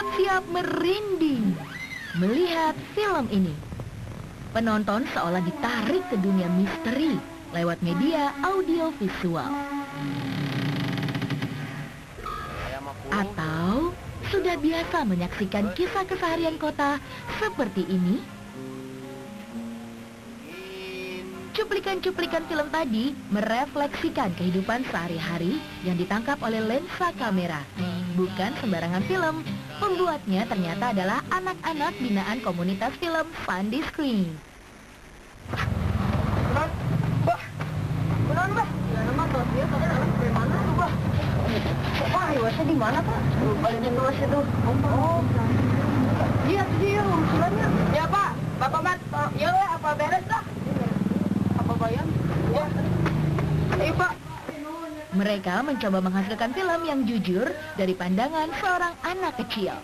siap-siap merinding melihat film ini. Penonton seolah ditarik ke dunia misteri lewat media audiovisual. Atau sudah biasa menyaksikan kisah keseharian kota seperti ini? Cuplikan-cuplikan film tadi merefleksikan kehidupan sehari-hari yang ditangkap oleh lensa kamera. Bukan sembarangan film, pembuatnya ternyata adalah anak-anak binaan komunitas film Fundy Screen. Beneran, Bah? Ya, nama tuh dia tadi dari mana tuh, Bah? Wah, iwasnya di mana, Pak? Ada di kelas itu. Oh, iya, dia usulannya. Ya, Pak. Bapak Mat, ya, apa beres dah? Apa bayar? Ya. Pak. Mereka mencoba menghasilkan film yang jujur dari pandangan seorang anak kecil.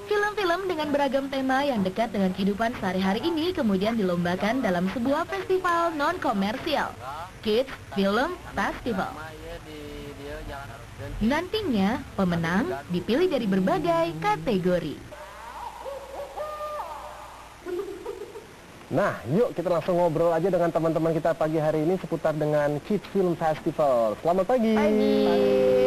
Film-film dengan beragam tema yang dekat dengan kehidupan sehari-hari ini kemudian dilombakan dalam sebuah festival non-komersial, Kids Film Festival. Nantinya, pemenang dipilih dari berbagai kategori. Nah, yuk kita langsung ngobrol aja dengan teman-teman kita pagi hari ini seputar dengan Kids Film Festival. Selamat pagi. Pagi.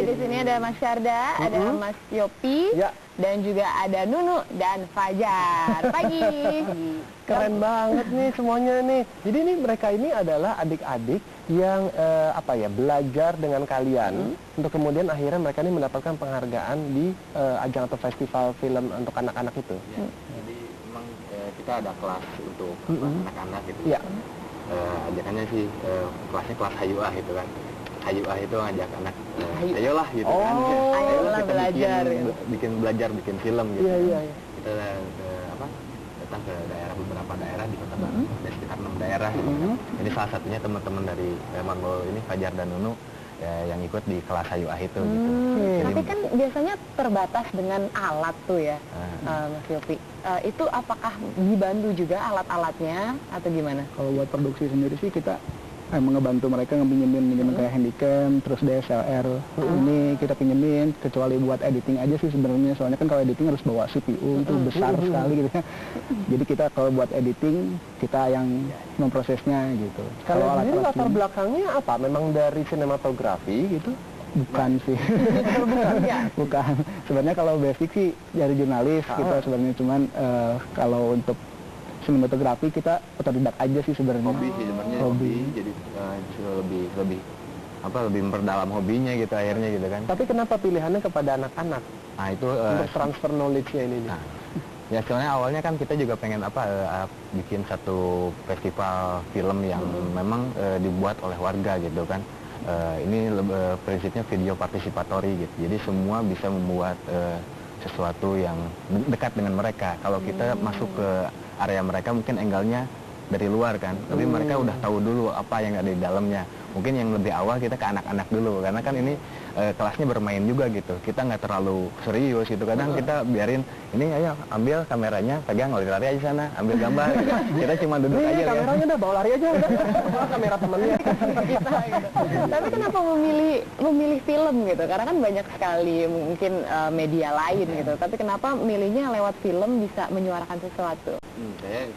Di sini ada Mas Syarda, ada Mas Yopi, ya, dan juga ada Nunu dan Fajar. Pagi. keren banget nih semuanya nih. Jadi ini mereka ini adalah adik-adik yang belajar dengan kalian untuk kemudian akhirnya mereka ini mendapatkan penghargaan di ajang atau festival film untuk anak-anak itu. Ya, jadi memang kita ada kelas untuk anak-anak gitu. Iya. Ajakannya sih kelasnya kelas HUA gitu kan. HUA itu ngajak anak ayolah gitu kan. Ayolah kita belajar. bikin film gitu. Iya. Kita datang ke beberapa daerah di Kota Bandung, ada sekitar 6 daerah gitu kan. Jadi salah satunya teman-teman dari Manggol ini, Fajar dan Nunu, yang ikut di kelas HUA itu gitu. Jadi, Tapi kan biasanya terbatas dengan alat tuh ya, Mas Yopi. Itu apakah dibantu juga alat-alatnya atau gimana? Kalau buat produksi sendiri sih kita ngebantu mereka pinjemin kayak handycam, terus DSLR ini kita pinjemin, kecuali buat editing aja sih sebenarnya, soalnya kan kalau editing harus bawa CPU itu besar sekali gitu ya. Jadi kita kalau buat editing kita yang memprosesnya gitu. Kalau sendiri alat-alat latar belakangnya apa? Memang dari sinematografi gitu? bukan sih. Bukan. Sebenarnya kalau basic sih dari jurnalis kita sebenarnya, cuman kalau untuk sinematografi kita otodidak aja sih sebenarnya. hobi sih sebenarnya, hobi. Jadi justru lebih memperdalam hobinya gitu akhirnya gitu kan. Tapi kenapa pilihannya kepada anak-anak? Nah itu untuk transfer knowledge-nya ini. Nah, ya soalnya awalnya kan kita juga pengen bikin satu festival film yang memang dibuat oleh warga gitu kan. Ini prinsipnya video partisipatori gitu. Jadi semua bisa membuat sesuatu yang dekat dengan mereka. Kalau kita masuk ke area mereka mungkin angle-nya dari luar kan, tapi mereka udah tahu dulu apa yang ada di dalamnya. Mungkin yang lebih awal kita ke anak-anak dulu, karena kan ini kelasnya bermain juga gitu. Kita nggak terlalu serius gitu. Kadang kita biarin ini, ayo ambil kameranya, pegang lari-lari aja sana, ambil gambar. Gitu. Kita cuma duduk aja. Kameranya udah bawa lari aja udah. Bawa kamera temennya. Tapi kenapa memilih film gitu? Karena kan banyak sekali mungkin media lain gitu. Tapi kenapa milihnya lewat film bisa menyuarakan sesuatu? Saya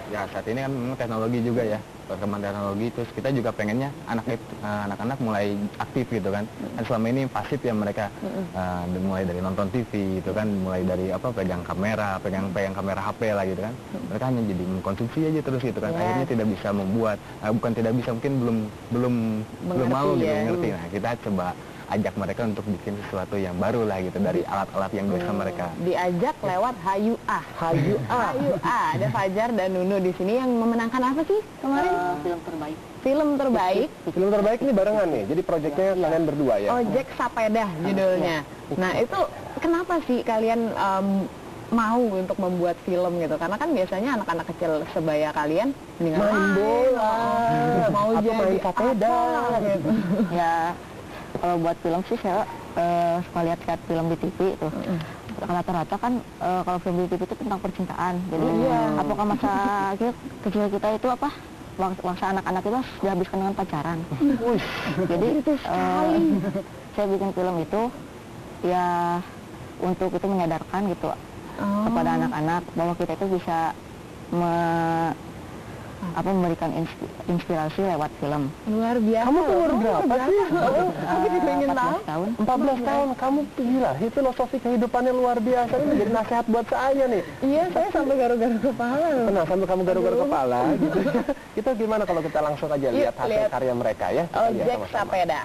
ya saat ini kan memang teknologi juga ya, perkembangan teknologi, terus kita juga pengennya anak-anak mulai aktif gitu kan. Kan selama ini pasif ya mereka, mulai dari nonton TV gitu kan, mulai dari pegang kamera HP lah gitu kan. Mereka hanya jadi mengkonsumsi aja terus gitu kan. Akhirnya tidak bisa membuat, bukan tidak bisa, mungkin belum mau gitu ngerti. Nah kita coba ajak mereka untuk bikin sesuatu yang baru lah gitu dari alat-alat yang biasa mereka. Diajak lewat HUA. Ada Fajar dan Nunu di sini yang memenangkan apa sih kemarin? Film terbaik. Film terbaik. Film terbaik ini barengan nih. Jadi proyeknya kalian berdua ya. Ojek Sapeda judulnya. Nah itu kenapa sih kalian mau untuk membuat film gitu? Karena kan biasanya anak-anak kecil sebaya kalian main bola, mau atau jadi main sepeda gitu. Ya, kalau buat film sih saya suka lihat film di TV itu. Rata-rata kan kalau film di TV itu tentang percintaan. Jadi apakah masa kecil kita itu masa anak-anak itu dihabiskan dengan pacaran. Jadi saya bikin film itu ya untuk itu menyadarkan gitu kepada anak-anak bahwa kita itu bisa memberikan inspirasi lewat film. Luar biasa. Kamu tuh umur berapa sih? Aku juga ingin tahu. 14 tahun. 14 tahun, kamu gila, itu filosofi kehidupannya luar biasa. Ini menjadi nasihat buat saya nih. Iya, saya sampai garu-garu kepala loh. Tenang, sambil kamu garu-garu kepala gitu. Kita gimana kalau kita langsung aja lihat hasil lihat. karya mereka ya? Kita lihat Ojek sama-sama. sepeda.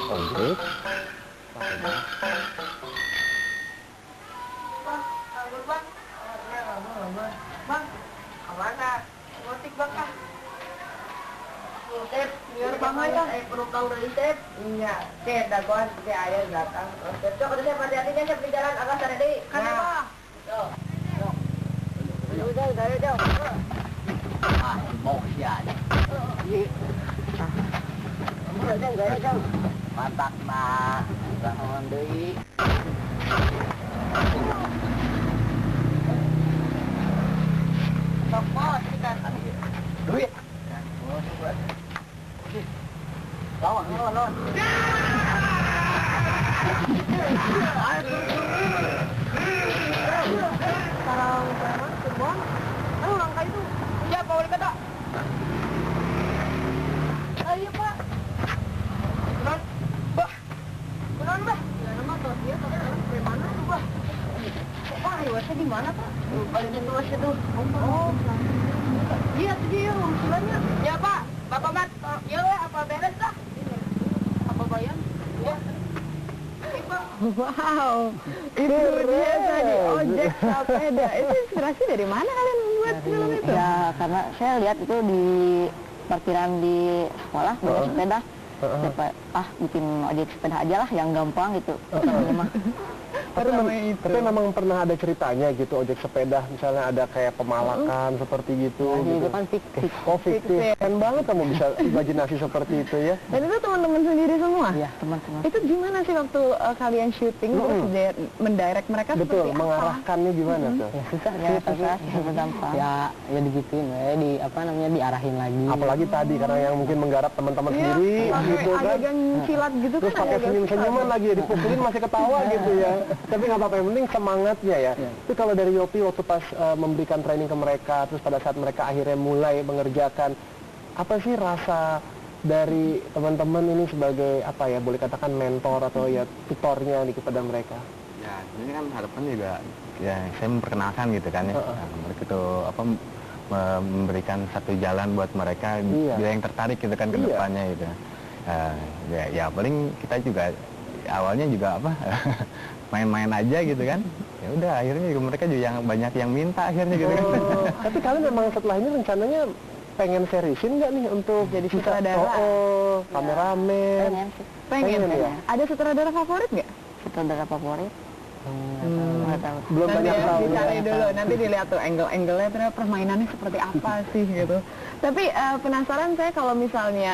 Ojek. Bang, kemana? Ngotik bang kah? Tep, biar bang aja. Perlu kau dari tep. Iya, tep, dagoan, tep ayah datang. Tep, cok, ada siapa hati-hatinya, siapa di jalan, agak sana deh. Kan apa? Udah, jauh. Emosi aja. Jauh. Mantap mah. Bangun deui. Sok bos, kita. Duit. Lawan. Sarang preman, Cirebon. Aduh, langkah itu. Iya, Pak Wali Kota. Iya, Pak. Benar. Bah. Benar, Bah. Ya, nama tuh. Dia tadi orang preman tuh, Bah. Pak, riwasnya di mana, Pak? Paling itu was itu. Oh. Iya, tuh dia, usulannya. Ya, Pak. Bapak Mat. Ya, apa beres lah? Apa bayar? Ya. Wow, itu dia tadi ojek sepeda. Itu inspirasi dari mana kalian membuat film itu? Ya karena saya lihat itu di parkiran di sekolah banyak sepeda. Bikin ojek sepeda aja lah yang gampang gitu. Tapi memang pernah ada ceritanya gitu ojek sepeda, misalnya ada kayak pemalakan seperti gitu. Itu gitu. kan fiktif. Fiktif. Keren banget kamu bisa imajinasi seperti itu ya. Dan itu teman-teman sendiri semua? Iya teman-teman. Itu gimana sih waktu kalian syuting terus mendirect mereka Betul, seperti apa? mengarahkannya gimana tuh? Susah ya, susah gampang. Ya digituin diarahin lagi. Apalagi tadi karena yang mungkin menggarap teman-teman Iya, sendiri pakai gitu kan. adegan silat gitu Terus kan pakai adegan senyum-senyuman lagi ya, dipukulin masih ketawa gitu ya. Tapi nggak apa-apa, yang penting semangatnya ya. Itu kalau dari Yopi waktu pas memberikan training ke mereka, terus pada saat mereka akhirnya mulai mengerjakan, apa sih rasa dari teman-teman ini sebagai apa ya, boleh katakan mentor atau ya tutornya nih kepada mereka? Ya, ini kan harapan juga ya saya memperkenalkan gitu kan ya. Mereka itu memberikan satu jalan buat mereka biar yang tertarik gitu kan ke depannya gitu. Ya paling kita juga awalnya juga main-main aja gitu kan. Ya udah akhirnya juga mereka juga yang banyak yang minta akhirnya gitu kan. Tapi kalian memang setelah ini rencananya pengen seriusin nggak nih untuk Jadi sutradara? Kameramen? Pengen ya? ya? Ada sutradara favorit nggak? Sutradara favorit. Nggak tahu. Belum Nanti banyak tahu. dicari dulu, nanti dilihat tuh angle-angle-nya ternyata permainannya seperti apa sih gitu. Tapi penasaran saya kalau misalnya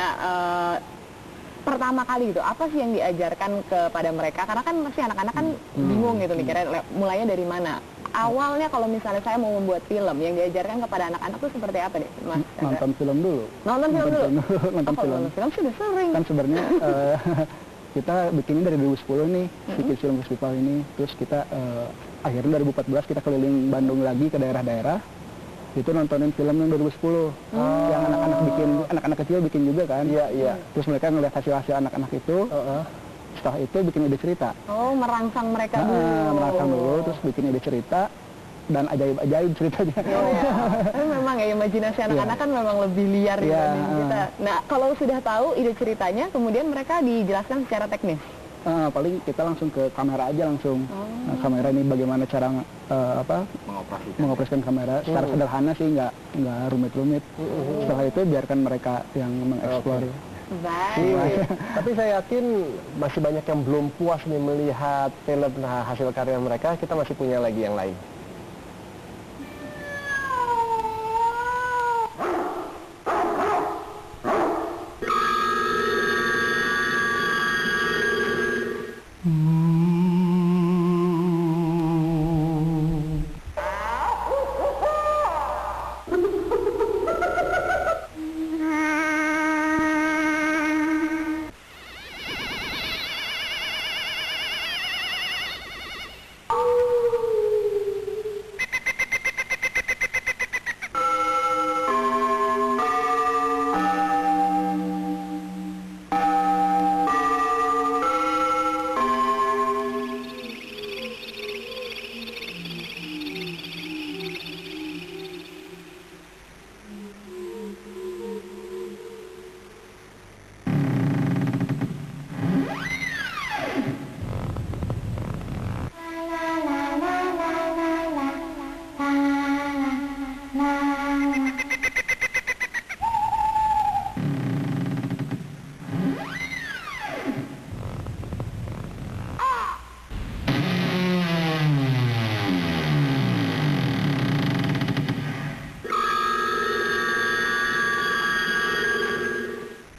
pertama kali gitu, apa sih yang diajarkan kepada mereka? Karena kan pasti anak-anak kan bingung gitu nih, kira mulainya dari mana? Awalnya kalau misalnya saya mau membuat film, yang diajarkan kepada anak-anak tuh seperti apa deh, Mas? Nonton film dulu. Nonton film dulu? Nonton Kalau film. nonton film sudah sering. Kan sebenarnya kita bikinnya dari 2010 nih, bikin film festival ini. Terus kita akhirnya 2014 kita keliling Bandung lagi ke daerah-daerah. Itu nontonin film yang 2010. Yang anak-anak bikin, anak-anak kecil bikin juga kan. Iya. Terus mereka ngeliat hasil-hasil anak-anak itu. Setelah itu bikin ide cerita. Oh, merangsang mereka dulu. Merangsang dulu, terus bikin ide cerita. Dan ajaib-ajaib ceritanya. Oh ya, tapi memang ya imajinasi anak-anak kan memang lebih liar dibanding kita. Nah, kalau sudah tahu ide ceritanya, kemudian mereka dijelaskan secara teknis. Paling kita langsung ke kamera aja langsung. Nah, kamera ini bagaimana cara mengoperasikan kamera secara sederhana sih, nggak rumit-rumit. Setelah itu biarkan mereka yang mengeksplor. Baik. Tapi saya yakin masih banyak yang belum puas nih melihat film hasil karya mereka. Kita masih punya lagi yang lain.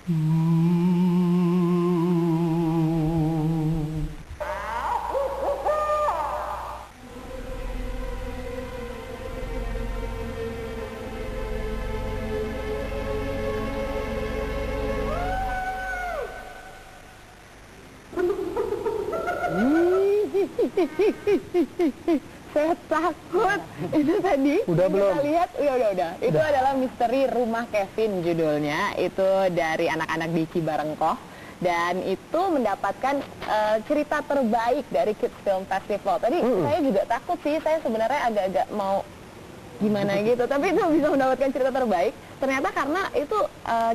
Saya takut. Itu tadi Udah belum? kita lihat, udah. Itu adalah Misteri Rumah Kevin judulnya. Itu dari anak-anak di Cibarengkoh. Dan itu mendapatkan cerita terbaik dari Kids Film Festival. Tadi saya juga takut sih, saya sebenarnya agak-agak mau gimana gitu. Tapi itu bisa mendapatkan cerita terbaik. Ternyata karena itu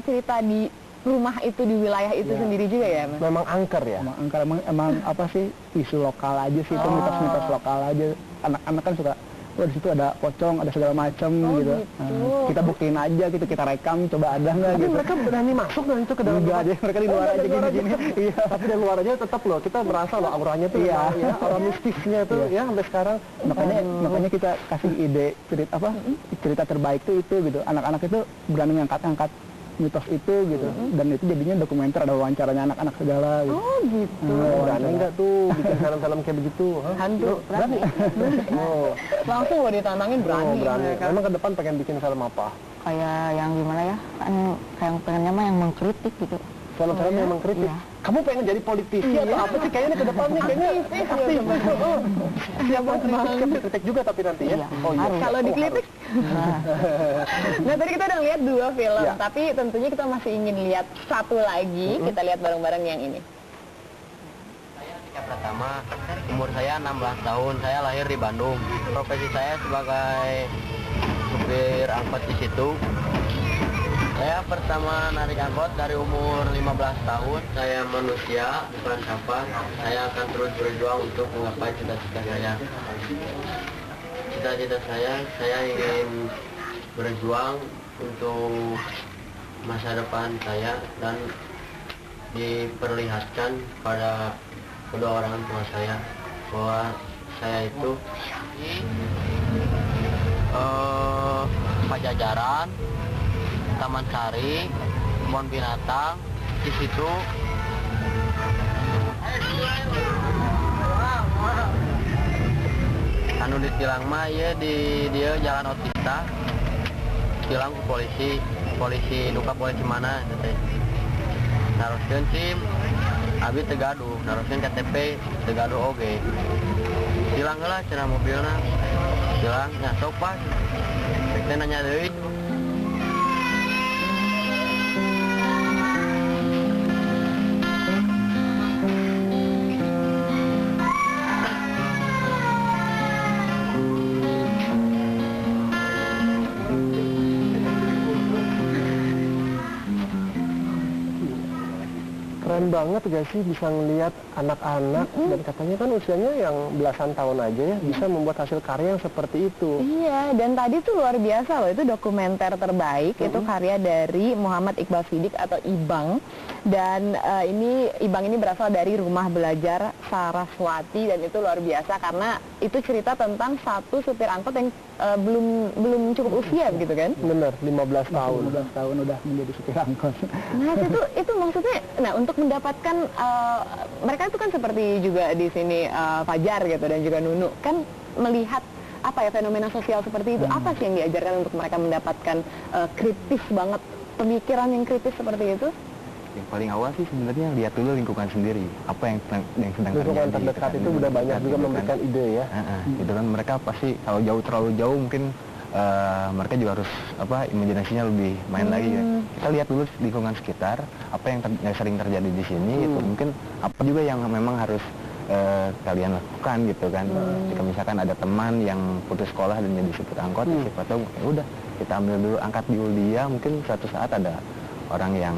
cerita di rumah itu, di wilayah itu sendiri juga ya, Mas? Memang angker ya? Emang angker, emang apa sih, isu lokal aja sih, itu mitos-mitos lokal aja. Anak-anak kan suka, wah di situ ada pocong, ada segala macam gitu. Nah, kita buktiin aja gitu, kita rekam, coba ada nggak Tapi gitu. mereka berani masuk dan itu ke dalam Enggak rumah? deh, mereka di luar aja gini-gini. Iya. Tapi dari luar aja tetap loh, kita merasa loh auranya tuh Iya. memang, ya, aura mistisnya tuh ya sampai sekarang. Makanya kita kasih ide cerita terbaik tuh itu gitu. Anak-anak itu berani ngangkat mitos itu gitu, dan itu jadinya dokumenter, ada wawancaranya anak-anak segala gitu. Oh gitu. Berani nggak tuh bikin film-film kayak begitu? Hah? Hantu, berani. Oh, Langsung mau ditantangin berani. berani. mereka. Emang ke depan pengen bikin film apa? Kayak yang gimana ya, kan kayak pengennya mah yang mengkritik gitu. Film-film yang mengkritik. Iya. Kamu pengen jadi politisi atau apa sih? Kayaknya ke depan nih, kayaknya aktif. Siapa kritik juga tapi nanti ya? Iya, Oh iya. harus. Kalau dikritik. Nah tadi kita udah lihat 2 film, Ya. tapi tentunya kita masih ingin lihat satu lagi. Kita lihat bareng-bareng yang ini. Yang pertama, umur saya 16 tahun, saya lahir di Bandung. Profesi saya sebagai supir angkot di situ. Saya pertama narik angkot dari umur 15 tahun. Saya manusia, bukan sampah. Saya akan terus berjuang untuk menggapai cita-cita saya. Cita-cita saya ingin berjuang untuk masa depan saya dan diperlihatkan pada kedua orang tua saya bahwa saya itu Pajajaran, Taman Sari, kebun binatang, di situ anu ditilang mah ya di dia jalan otista tilang ke polisi duka polisi mana gitu teh naroskeun SIM abi tegaduh naroskeun KTP tegaduh oge tilang heula cenah mobilna tilang nya sok pas rek teh nanya deui. Keren banget gak sih bisa ngelihat anak-anak dan katanya kan usianya yang belasan tahun aja ya bisa membuat hasil karya yang seperti itu. Iya, dan tadi tuh luar biasa loh, itu dokumenter terbaik, itu karya dari Muhammad Iqbal Siddiq atau Ibang. Dan Ibang ini berasal dari Rumah Belajar Saraswati, dan itu luar biasa karena itu cerita tentang satu supir angkot yang belum cukup usia gitu kan. Bener, 15 tahun. 15 tahun udah menjadi supir angkot. Nah itu maksudnya, nah untuk mendapatkan mereka itu kan seperti juga di sini Fajar gitu dan juga Nunu kan melihat apa ya fenomena sosial seperti itu, apa sih yang diajarkan untuk mereka mendapatkan kritis banget, pemikiran yang kritis seperti itu? Yang paling awal sih sebenarnya lihat dulu lingkungan sendiri, apa yang sedang Lingkungan terjadi. terdekat gitu itu kan. udah banyak Terdekat juga gitu kan. memberikan ide ya. Gitu kan mereka pasti kalau terlalu jauh mungkin mereka juga harus imajinasinya lebih main lagi ya. Kita lihat dulu lingkungan sekitar, apa yang sering terjadi di sini gitu. Mungkin apa juga yang memang harus kalian lakukan gitu kan. Jika misalkan ada teman yang putus sekolah dan jadi supir angkot, siapa tahu ya udah kita ambil dulu angkat dulu dia, mungkin suatu saat ada orang yang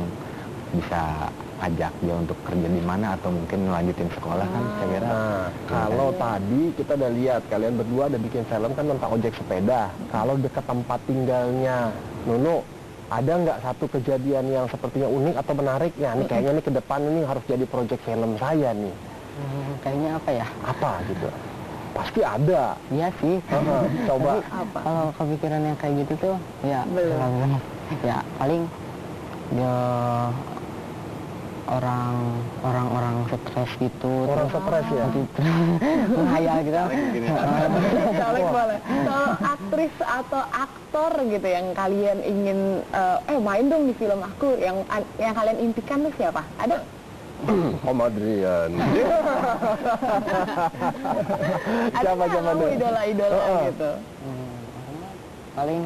bisa ajak dia untuk kerja di mana atau mungkin melanjutin sekolah kan saya kira. Nah, kalau tadi kita udah lihat kalian berdua udah bikin film kan tentang ojek sepeda. Kalau dekat tempat tinggalnya Nunu, ada nggak satu kejadian yang sepertinya unik atau menarik? Ya, nih kayaknya nih ke depan ini harus jadi proyek film saya nih. Kayaknya apa ya? Apa gitu? Pasti ada. Iya sih. Coba. Tapi kalau kepikiran yang kayak gitu tuh ya belum. Ya paling ya stres gitu. Orang stres ya? Menghayal gitu. Colek boleh. Kalau aktris atau aktor gitu yang kalian ingin main dong di film aku, yang kalian impikan tuh siapa? Ada? Om Adrian. Ada nggak kamu idola-idola gitu? Paling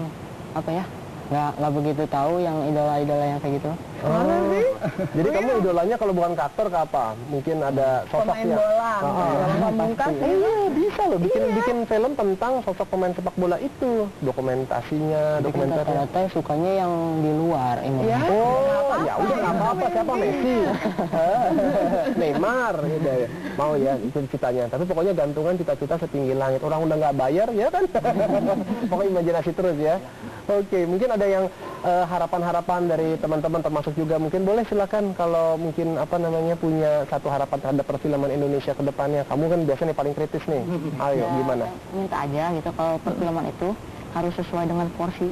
apa ya? Nggak begitu tahu yang idola-idola yang kayak gitu. Mana sih? Jadi kamu idolanya kalau bukan ke aktor ke apa? Mungkin ada sosok Pemain yang bola, pamungkas. Iya, bisa loh bikin film tentang sosok pemain sepak bola itu, dokumentasinya, dokumenter. Rata-rata sukanya yang di luar ini. Ya? Oh, ya udah nggak apa-apa, siapa Messi, Neymar, gitu ya. Mau ya itu citanya. Tapi pokoknya gantungan cita-cita setinggi langit. Orang udah nggak bayar ya kan? Pokoknya imajinasi terus ya. Oke, mungkin ada yang harapan-harapan dari teman-teman termasuk juga mungkin boleh silakan kalau mungkin punya satu harapan terhadap perfilman Indonesia ke depannya. Kamu kan biasanya paling kritis nih. Ayo gimana? Minta aja gitu kalau perfilman itu harus sesuai dengan porsi.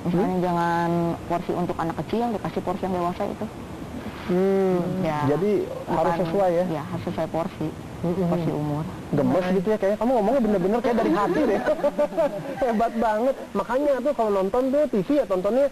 Misalnya jangan porsi untuk anak kecil, dikasih porsi yang dewasa itu. Ya, Jadi harus sesuai ya? Ya, harus sesuai porsi. Porsi umur. Gemes gitu ya, kayaknya kamu ngomongnya bener-bener kayak dari hati deh. Hebat banget. Makanya tuh kalau nonton tuh TV ya tontonnya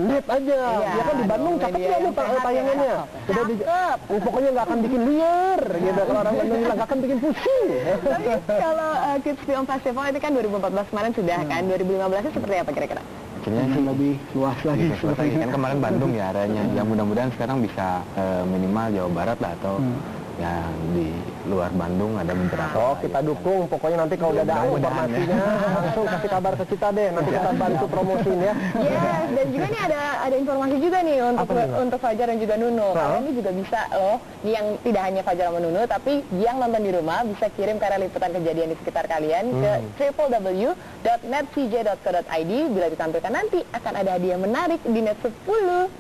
net aja. Ya kan di Bandung cakep ya lu tayangannya. Udah pokoknya nggak akan bikin liar gitu. Kalau orang Bandung bilang nggak akan bikin pusing. Tapi kalau Kids Film Festival itu kan 2014 kemarin sudah kan, 2015 seperti apa kira-kira? Akhirnya sih lebih luas lagi. kan kemarin Bandung ya areanya. Ya mudah-mudahan sekarang bisa minimal Jawa Barat lah atau ya di luar Bandung ada beberapa. Oh, kita dukung. Pokoknya nanti kalau udah ada informasinya langsung kasih kabar ke kita deh. Nanti kita bantu promosiin ya. Yes, dan juga nih ada informasi juga nih untuk Fajar dan juga Nunu. Kalian ini juga bisa loh, yang tidak hanya Fajar sama Nunu, tapi yang nonton di rumah bisa kirim karya liputan kejadian di sekitar kalian ke www.netcj.co.id. Bila ditampilkan nanti akan ada hadiah menarik di Net 10.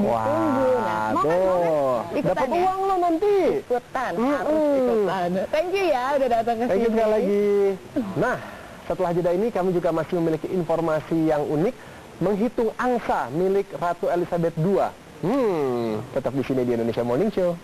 Ditunggu. Nah, mau kan ikutan dapat ya? uang lo nanti. Ikutan, harus ikutan. Thank you ya udah datang ke Thank you sini. sekali lagi. Nah, setelah jeda ini kami juga masih memiliki informasi yang unik, menghitung angsa milik Ratu Elizabeth II. Tetap di sini di Indonesia Morning Show.